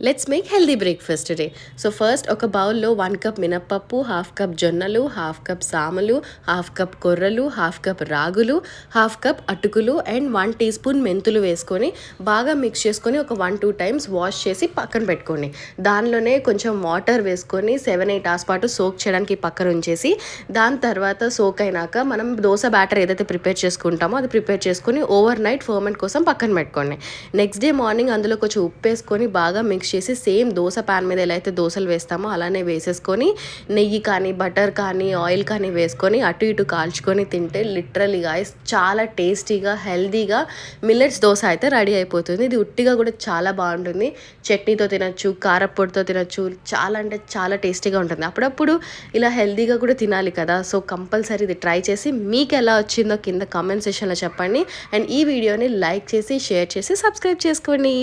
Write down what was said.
Let's make healthy breakfast today. So first ఒక బౌల్లో 1 cup మినప్పప్పు, హాఫ్ కప్ జొన్నలు, హాఫ్ కప్ సామలు, హాఫ్ కప్ కొర్రలు, హాఫ్ కప్ రాగులు, హాఫ్ కప్ అటుకులు అండ్ 1 టీ స్పూన్ మెంతులు వేసుకొని బాగా మిక్స్ చేసుకొని ఒక 1-2 టైమ్స్ వాష్ చేసి పక్కన పెట్టుకోండి. దానిలోనే కొంచెం వాటర్ వేసుకొని 7-8 అవర్స్ పాటు సోక్ చేయడానికి పక్కన ఉంచేసి దాని తర్వాత సోక్ అయినాక మనం దోశ బ్యాటర్ ఏదైతే ప్రిపేర్ చేసుకుంటామో అది ప్రిపేర్ చేసుకొని ఓవర్ నైట్ ఫర్మెంట్ కోసం పక్కన పెట్టుకోండి. నెక్స్ట్ డే మార్నింగ్ అందులో కొంచెం ఉప్పు వేసుకొని బాగా మిక్స్ చేసి సేమ్ దోశ ప్యాన్ మీద ఎలా అయితే దోశలు వేస్తామో అలానే వేసేసుకొని నెయ్యి కానీ బటర్ కానీ ఆయిల్ కానీ వేసుకొని అటు ఇటు కాల్చుకొని తింటే లిటరలీ గాయ్స్ చాలా టేస్టీగా హెల్దీగా మిల్లెట్స్ దోశ అయితే రెడీ అయిపోతుంది. ఇది ఉట్టిగా కూడా చాలా బాగుంటుంది. చట్నీతో తినచ్చు, కారప్పొడితో తినచ్చు, చాలా అంటే చాలా టేస్టీగా ఉంటుంది. అప్పుడప్పుడు ఇలా హెల్దీగా కూడా తినాలి కదా. సో కంపల్సరీ ఇది ట్రై చేసి మీకు ఎలా వచ్చిందో కింద కామెంట్ సెక్షన్లో చెప్పండి. అండ్ ఈ వీడియోని లైక్ చేసి షేర్ చేసి సబ్స్క్రైబ్ చేసుకోండి.